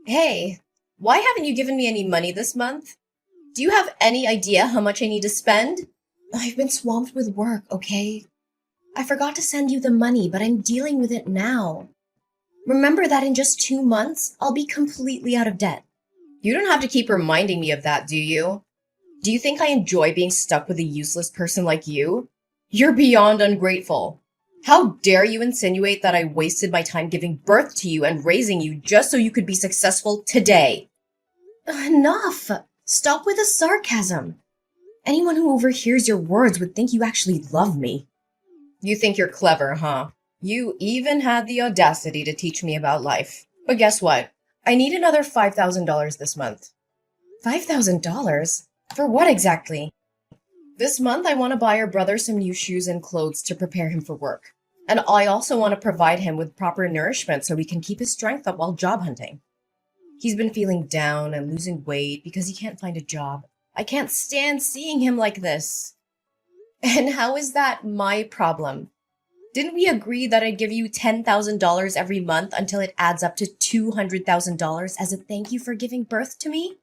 Hey, why haven't you given me any money this month? Do you have any idea how much I need to spend? I've been swamped with work, okay? I forgot to send you the money, but I'm dealing with it now. Remember that in just 2 months, I'll be completely out of debt. You don't have to keep reminding me of that, do you? Do you think I enjoy being stuck with a useless person like you? You're beyond ungrateful. How dare you insinuate that I wasted my time giving birth to you and raising you just so you could be successful today? Enough! Stop with the sarcasm. Anyone who overhears your words would think you actually love me. You think you're clever, huh? You even had the audacity to teach me about life. But guess what? I need another $5,000 this month. $5,000? For what exactly? This month, I want to buy your brother some new shoes and clothes to prepare him for work. And I also want to provide him with proper nourishment so he can keep his strength up while job hunting. He's been feeling down and losing weight because he can't find a job. I can't stand seeing him like this. And how is that my problem? Didn't we agree that I'd give you $10,000 every month until it adds up to $200,000 as a thank you for giving birth to me?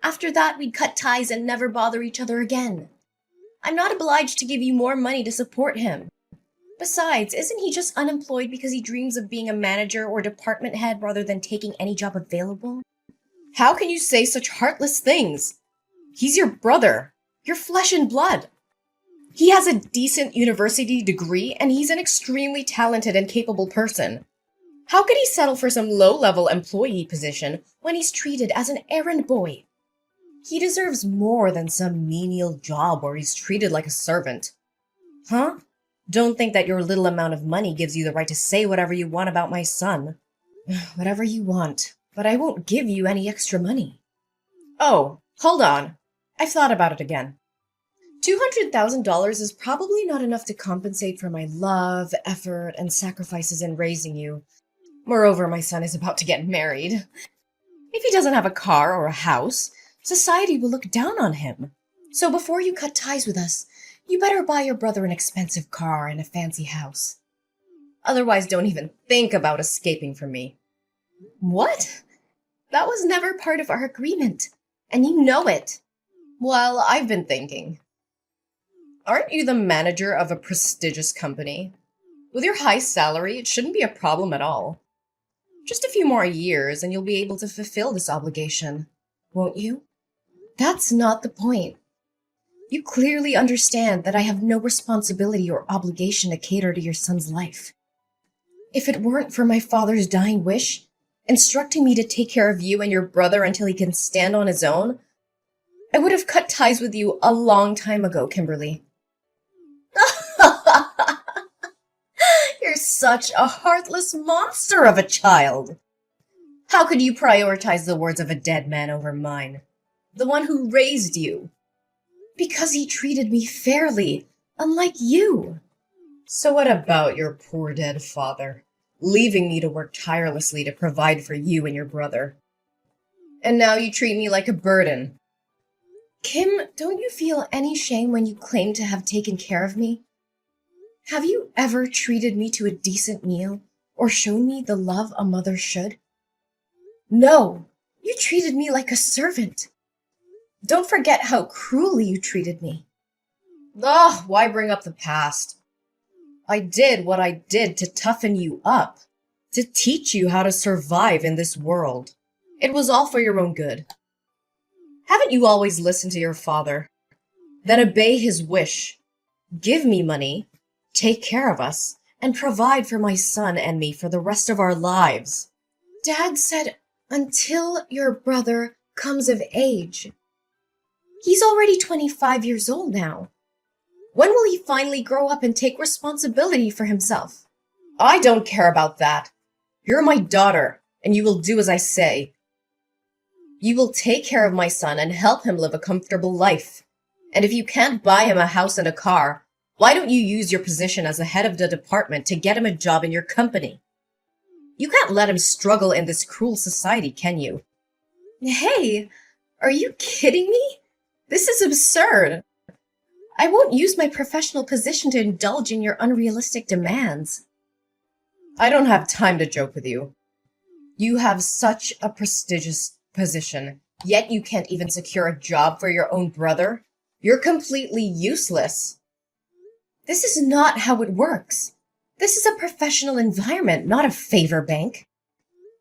After that, we'd cut ties and never bother each other again. I'm not obliged to give you more money to support him. Besides, isn't he just unemployed because he dreams of being a manager or department head rather than taking any job available? How can you say such heartless things? He's your brother, your flesh and blood. He has a decent university degree and he's an extremely talented and capable person. How could he settle for some low-level employee position when he's treated as an errand boy? He deserves more than some menial job where he's treated like a servant. Huh? Don't think that your little amount of money gives you the right to say whatever you want about my son. Whatever you want, but I won't give you any extra money. Oh, hold on. I've thought about it again. $200,000 is probably not enough to compensate for my love, effort, and sacrifices in raising you. Moreover, my son is about to get married. If he doesn't have a car or a house, society will look down on him. So before you cut ties with us, you better buy your brother an expensive car and a fancy house. Otherwise, don't even think about escaping from me. What? That was never part of our agreement, and you know it. Well, I've been thinking. Aren't you the manager of a prestigious company? With your high salary, it shouldn't be a problem at all. Just a few more years and you'll be able to fulfill this obligation, won't you? That's not the point. You clearly understand that I have no responsibility or obligation to cater to your son's life. If it weren't for my father's dying wish, instructing me to take care of you and your brother until he can stand on his own, I would have cut ties with you a long time ago, Kimberly. You're such a heartless monster of a child. How could you prioritize the words of a dead man over mine? The one who raised you. Because he treated me fairly, unlike you. So what about your poor dead father, leaving me to work tirelessly to provide for you and your brother? And now you treat me like a burden. Kim, don't you feel any shame when you claim to have taken care of me? Have you ever treated me to a decent meal or shown me the love a mother should? No, you treated me like a servant. Don't forget how cruelly you treated me. Ugh, why bring up the past? I did what I did to toughen you up, to teach you how to survive in this world. It was all for your own good. Haven't you always listened to your father? Then obey his wish. Give me money, take care of us, and provide for my son and me for the rest of our lives. Dad said, until your brother comes of age. He's already 25 years old now. When will he finally grow up and take responsibility for himself? I don't care about that. You're my daughter, and you will do as I say. You will take care of my son and help him live a comfortable life. And if you can't buy him a house and a car, why don't you use your position as the head of the department to get him a job in your company? You can't let him struggle in this cruel society, can you? Hey, are you kidding me? This is absurd. I won't use my professional position to indulge in your unrealistic demands. I don't have time to joke with you. You have such a prestigious position, yet you can't even secure a job for your own brother? You're completely useless. This is not how it works. This is a professional environment, not a favor bank.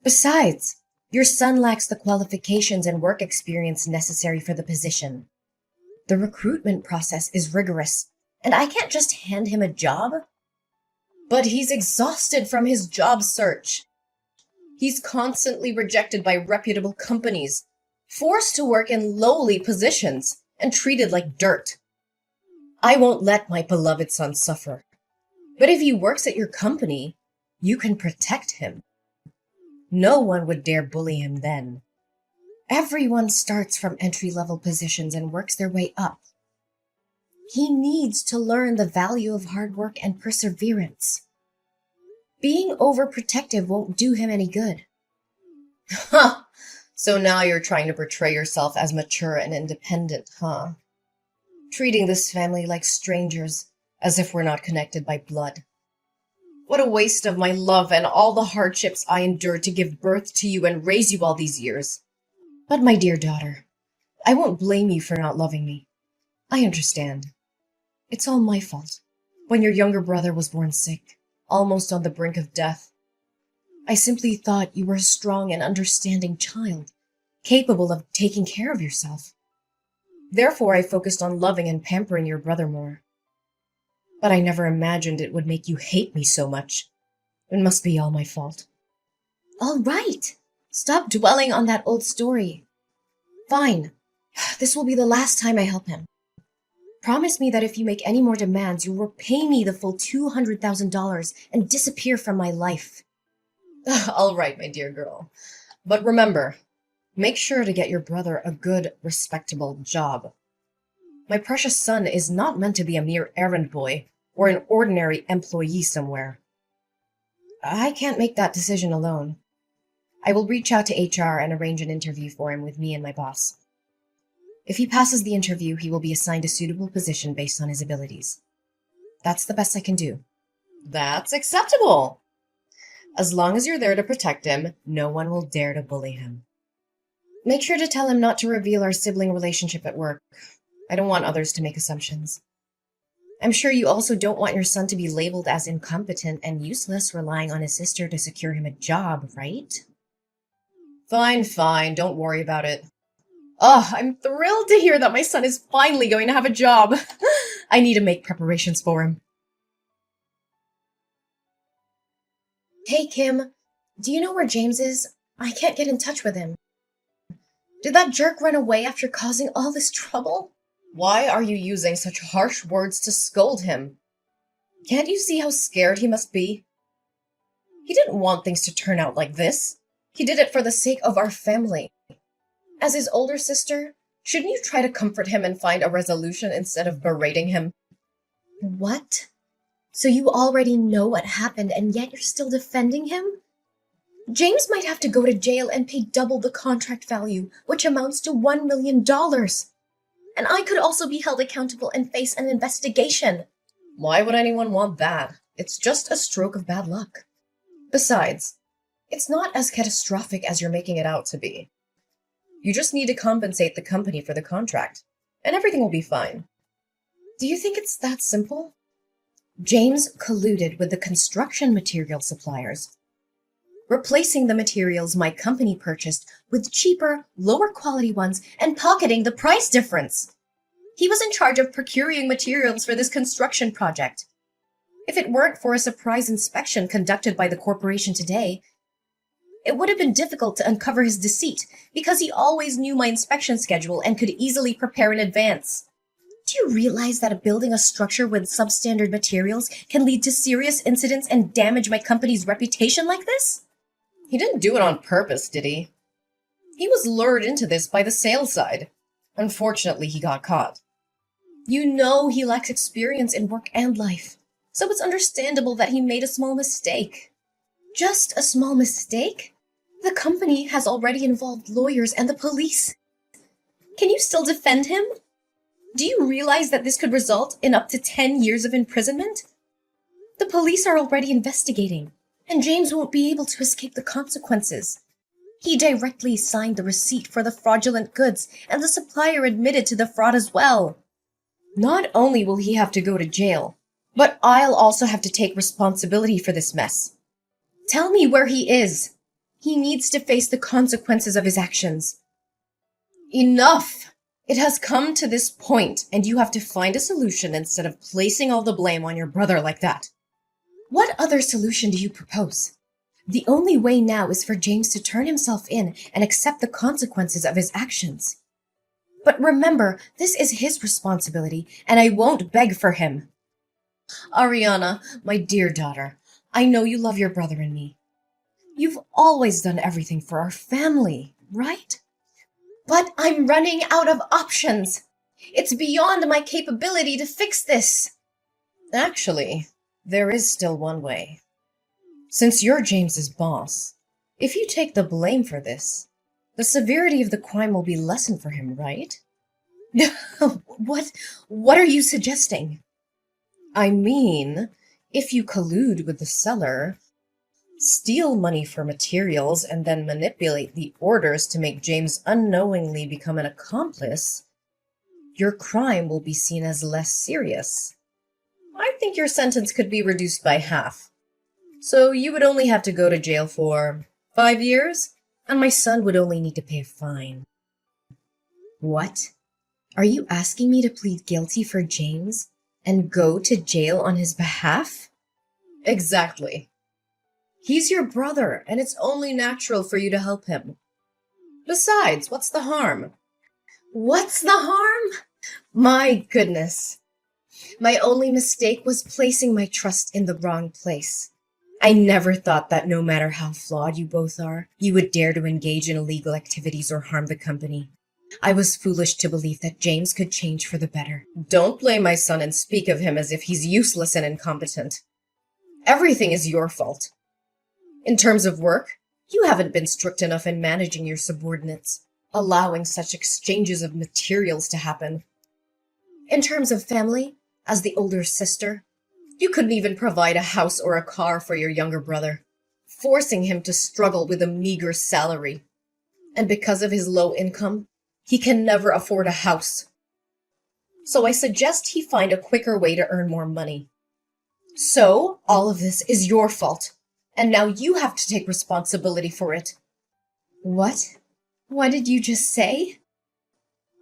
Besides, your son lacks the qualifications and work experience necessary for the position. The recruitment process is rigorous, and I can't just hand him a job. But he's exhausted from his job search. He's constantly rejected by reputable companies, forced to work in lowly positions, and treated like dirt. I won't let my beloved son suffer. But if he works at your company, you can protect him. No one would dare bully him then. Everyone starts from entry-level positions and works their way up. He needs to learn the value of hard work and perseverance. Being overprotective won't do him any good. Huh! So now you're trying to portray yourself as mature and independent, huh? Treating this family like strangers, as if we're not connected by blood. What a waste of my love and all the hardships I endured to give birth to you and raise you all these years. But my dear daughter, I won't blame you for not loving me. I understand. It's all my fault. When your younger brother was born sick, almost on the brink of death, I simply thought you were a strong and understanding child, capable of taking care of yourself. Therefore, I focused on loving and pampering your brother more. But I never imagined it would make you hate me so much. It must be all my fault. All right. Stop dwelling on that old story. Fine. This will be the last time I help him. Promise me that if you make any more demands, you'll repay me the full $200,000 and disappear from my life. All right, my dear girl. But remember, make sure to get your brother a good, respectable job. My precious son is not meant to be a mere errand boy or an ordinary employee somewhere. I can't make that decision alone. I will reach out to HR and arrange an interview for him with me and my boss. If he passes the interview, he will be assigned a suitable position based on his abilities. That's the best I can do. That's acceptable. As long as you're there to protect him, no one will dare to bully him. Make sure to tell him not to reveal our sibling relationship at work. I don't want others to make assumptions. I'm sure you also don't want your son to be labeled as incompetent and useless, relying on his sister to secure him a job, right? Fine, don't worry about it. Oh, I'm thrilled to hear that my son is finally going to have a job. I need to make preparations for him. Hey, Kim, do you know where James is? I can't get in touch with him. Did that jerk run away after causing all this trouble? Why are you using such harsh words to scold him? Can't you see how scared he must be? He didn't want things to turn out like this. He did it for the sake of our family. As his older sister, shouldn't you try to comfort him and find a resolution instead of berating him? What? So you already know what happened and yet you're still defending him? James might have to go to jail and pay double the contract value, which amounts to $1 million. And I could also be held accountable and face an investigation. Why would anyone want that? It's just a stroke of bad luck. Besides, it's not as catastrophic as you're making it out to be. You just need to compensate the company for the contract, and everything will be fine. Do you think it's that simple? James colluded with the construction material suppliers, replacing the materials my company purchased with cheaper, lower quality ones and pocketing the price difference. He was in charge of procuring materials for this construction project. If it weren't for a surprise inspection conducted by the corporation today, it would have been difficult to uncover his deceit because he always knew my inspection schedule and could easily prepare in advance. Do you realize that building a structure with substandard materials can lead to serious incidents and damage my company's reputation like this? He didn't do it on purpose, did he? He was lured into this by the sales side. Unfortunately, he got caught. You know he lacks experience in work and life, so it's understandable that he made a small mistake. Just a small mistake? The company has already involved lawyers and the police. Can you still defend him? Do you realize that this could result in up to 10 years of imprisonment? The police are already investigating, and James won't be able to escape the consequences. He directly signed the receipt for the fraudulent goods, and the supplier admitted to the fraud as well. Not only will he have to go to jail, but I'll also have to take responsibility for this mess. Tell me where he is. He needs to face the consequences of his actions. Enough! It has come to this point, and you have to find a solution instead of placing all the blame on your brother like that. What other solution do you propose? The only way now is for James to turn himself in and accept the consequences of his actions. But remember, this is his responsibility, and I won't beg for him. Ariana, my dear daughter, I know you love your brother and me. You've always done everything for our family, right? But I'm running out of options. It's beyond my capability to fix this. Actually, there is still one way. Since you're James's boss, if you take the blame for this, the severity of the crime will be lessened for him, right? What are you suggesting? I mean, if you collude with the seller, steal money for materials, and then manipulate the orders to make James unknowingly become an accomplice, your crime will be seen as less serious. I think your sentence could be reduced by half. So you would only have to go to jail for 5 years, and my son would only need to pay a fine. What? Are you asking me to plead guilty for James and go to jail on his behalf? Exactly. He's your brother, and it's only natural for you to help him. Besides, what's the harm? What's the harm? My goodness. My only mistake was placing my trust in the wrong place. I never thought that no matter how flawed you both are, you would dare to engage in illegal activities or harm the company. I was foolish to believe that James could change for the better. Don't blame my son and speak of him as if he's useless and incompetent. Everything is your fault. In terms of work, you haven't been strict enough in managing your subordinates, allowing such exchanges of materials to happen. In terms of family, as the older sister, you couldn't even provide a house or a car for your younger brother, forcing him to struggle with a meager salary. And because of his low income, he can never afford a house. So I suggest he find a quicker way to earn more money. So, all of this is your fault, and now you have to take responsibility for it. What? What did you just say?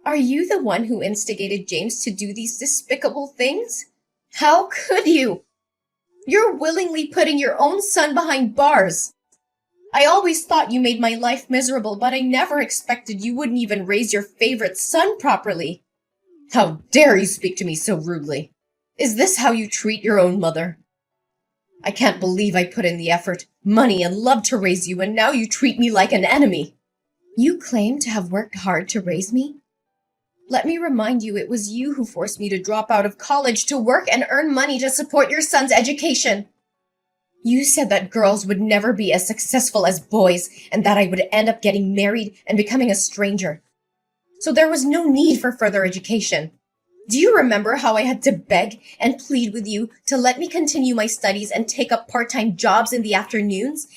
Are you the one who instigated James to do these despicable things? How could you? You're willingly putting your own son behind bars. I always thought you made my life miserable, but I never expected you wouldn't even raise your favorite son properly. How dare you speak to me so rudely? Is this how you treat your own mother? I can't believe I put in the effort, money, and love to raise you, and now you treat me like an enemy. You claim to have worked hard to raise me? Let me remind you, it was you who forced me to drop out of college to work and earn money to support your son's education. You said that girls would never be as successful as boys, and that I would end up getting married and becoming a stranger. So there was no need for further education. Do you remember how I had to beg and plead with you to let me continue my studies and take up part-time jobs in the afternoons?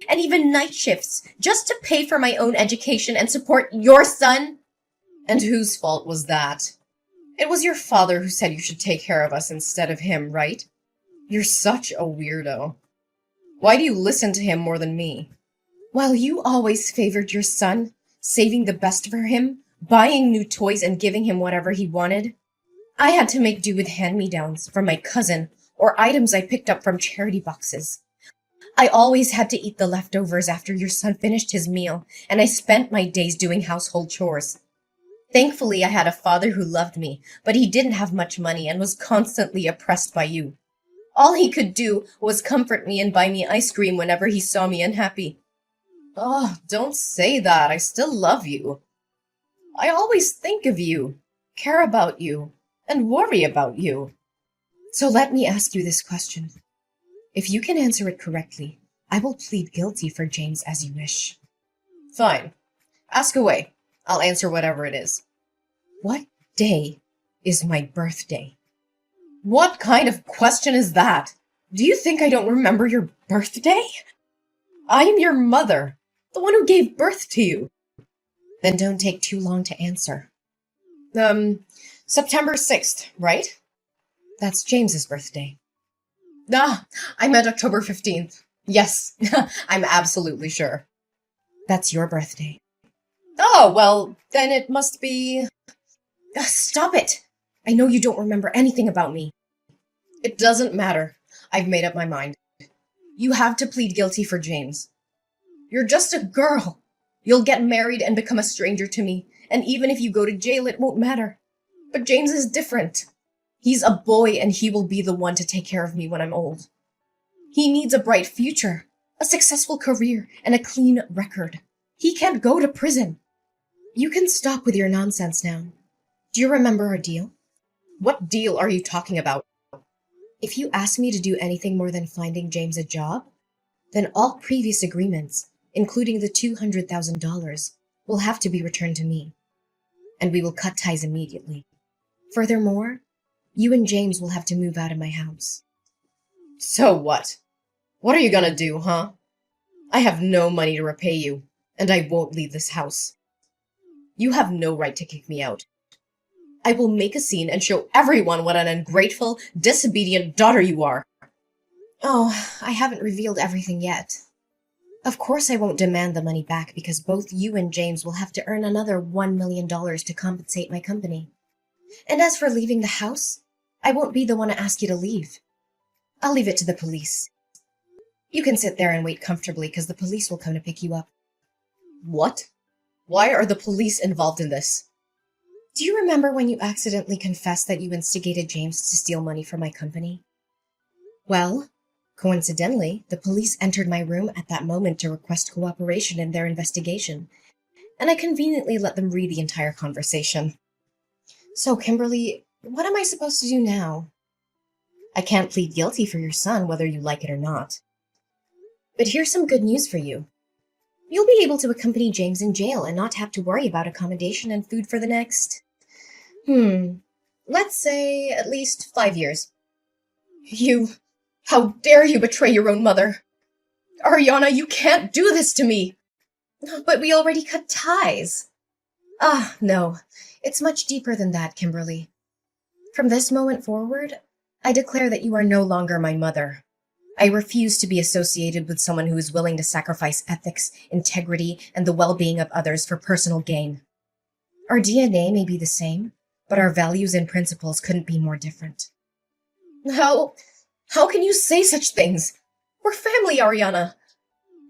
And even night shifts, just to pay for my own education and support your son? And whose fault was that? It was your father who said you should take care of us instead of him, right? You're such a weirdo. Why do you listen to him more than me? While you always favored your son, saving the best for him, buying new toys and giving him whatever he wanted, I had to make do with hand-me-downs from my cousin or items I picked up from charity boxes. I always had to eat the leftovers after your son finished his meal, and I spent my days doing household chores. Thankfully, I had a father who loved me, but he didn't have much money and was constantly oppressed by you. All he could do was comfort me and buy me ice cream whenever he saw me unhappy. Oh, don't say that. I still love you. I always think of you, care about you, and worry about you. So let me ask you this question. If you can answer it correctly, I will plead guilty for James as you wish. Fine. Ask away. I'll answer whatever it is. What day is my birthday? What kind of question is that? Do you think I don't remember your birthday? I'm your mother. The one who gave birth to you. Then don't take too long to answer. September 6th, right? That's James's birthday. Ah, I meant October 15th. Yes, I'm absolutely sure. That's your birthday. Oh, well, then it must be... Stop it! I know you don't remember anything about me. It doesn't matter. I've made up my mind. You have to plead guilty for James. You're just a girl. You'll get married and become a stranger to me, and even if you go to jail, it won't matter. But James is different. He's a boy, and he will be the one to take care of me when I'm old. He needs a bright future, a successful career, and a clean record. He can't go to prison. You can stop with your nonsense now. Do you remember our deal? What deal are you talking about? If you ask me to do anything more than finding James a job, then all previous agreements, including the $200,000, will have to be returned to me. And we will cut ties immediately. Furthermore, you and James will have to move out of my house. So what? What are you gonna do, huh? I have no money to repay you, and I won't leave this house. You have no right to kick me out. I will make a scene and show everyone what an ungrateful, disobedient daughter you are. Oh, I haven't revealed everything yet. Of course I won't demand the money back because both you and James will have to earn another $1 million to compensate my company. And as for leaving the house, I won't be the one to ask you to leave. I'll leave it to the police. You can sit there and wait comfortably because the police will come to pick you up. What? Why are the police involved in this? Do you remember when you accidentally confessed that you instigated James to steal money from my company? Well, coincidentally, the police entered my room at that moment to request cooperation in their investigation, and I conveniently let them read the entire conversation. So, Kimberly, what am I supposed to do now? I can't plead guilty for your son, whether you like it or not. But here's some good news for you. You'll be able to accompany James in jail and not have to worry about accommodation and food for the next... let's say at least 5 years. You... How dare you betray your own mother? Ariana, you can't do this to me! But we already cut ties. Ah, no. It's much deeper than that, Kimberly. From this moment forward, I declare that you are no longer my mother. I refuse to be associated with someone who is willing to sacrifice ethics, integrity, and the well-being of others for personal gain. Our DNA may be the same, but our values and principles couldn't be more different. How can you say such things? We're family, Ariana.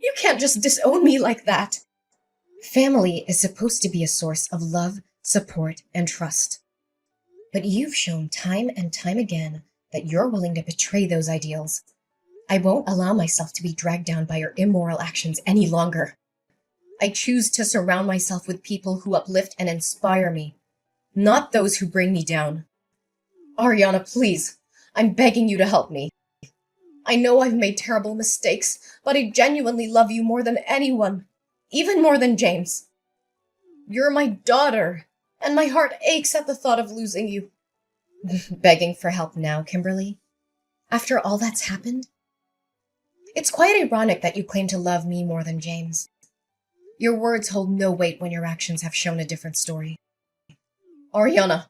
You can't just disown me like that. Family is supposed to be a source of love, support, and trust. But you've shown time and time again that you're willing to betray those ideals. I won't allow myself to be dragged down by your immoral actions any longer. I choose to surround myself with people who uplift and inspire me, not those who bring me down. Ariana, please, I'm begging you to help me. I know I've made terrible mistakes, but I genuinely love you more than anyone, even more than James. You're my daughter, and my heart aches at the thought of losing you. Begging for help now, Kimberly? After all that's happened? It's quite ironic that you claim to love me more than James. Your words hold no weight when your actions have shown a different story. Ariana,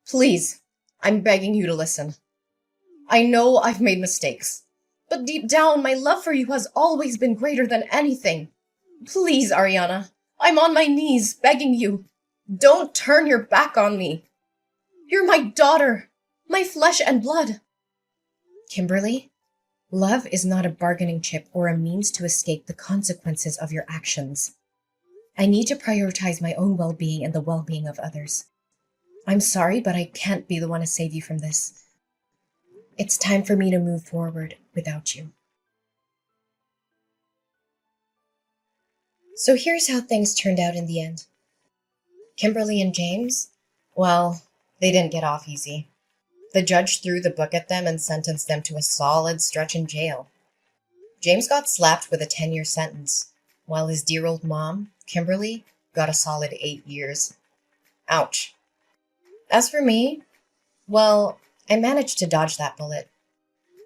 please, I'm begging you to listen. I know I've made mistakes, but deep down, my love for you has always been greater than anything. Please, Ariana, I'm on my knees begging you. Don't turn your back on me. You're my daughter, my flesh and blood. Kimberly, love is not a bargaining chip or a means to escape the consequences of your actions. I need to prioritize my own well-being and the well-being of others. I'm sorry, but I can't be the one to save you from this. It's time for me to move forward without you. So here's how things turned out in the end. Kimberly and James, well, they didn't get off easy. The judge threw the book at them and sentenced them to a solid stretch in jail. James got slapped with a 10-year sentence, while his dear old mom, Kimberly, got a solid 8 years. Ouch. As for me, well, I managed to dodge that bullet.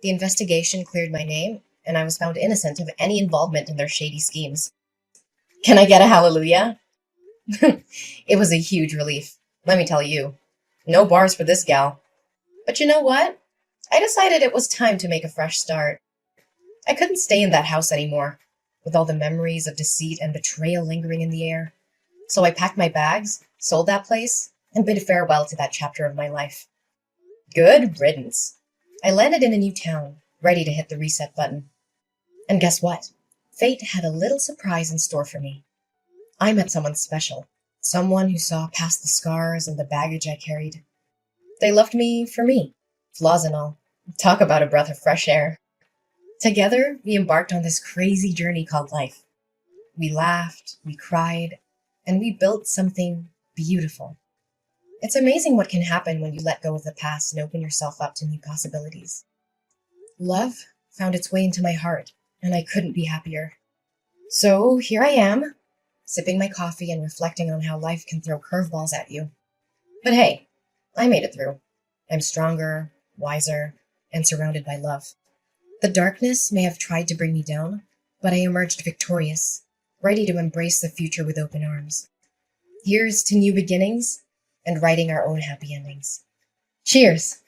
The investigation cleared my name, and I was found innocent of any involvement in their shady schemes. Can I get a hallelujah? It was a huge relief, let me tell you. No bars for this gal. But you know what? I decided it was time to make a fresh start. I couldn't stay in that house anymore, with all the memories of deceit and betrayal lingering in the air. So I packed my bags, sold that place, and bid farewell to that chapter of my life. Good riddance. I landed in a new town, ready to hit the reset button. And guess what? Fate had a little surprise in store for me. I met someone special, someone who saw past the scars and the baggage I carried. They loved me for me, flaws and all. Talk about a breath of fresh air. Together, we embarked on this crazy journey called life. We laughed, we cried, and we built something beautiful. It's amazing what can happen when you let go of the past and open yourself up to new possibilities. Love found its way into my heart, and I couldn't be happier. So here I am, sipping my coffee and reflecting on how life can throw curveballs at you. But hey, I made it through. I'm stronger, wiser, and surrounded by love. The darkness may have tried to bring me down, but I emerged victorious, ready to embrace the future with open arms. Here's to new beginnings and writing our own happy endings. Cheers!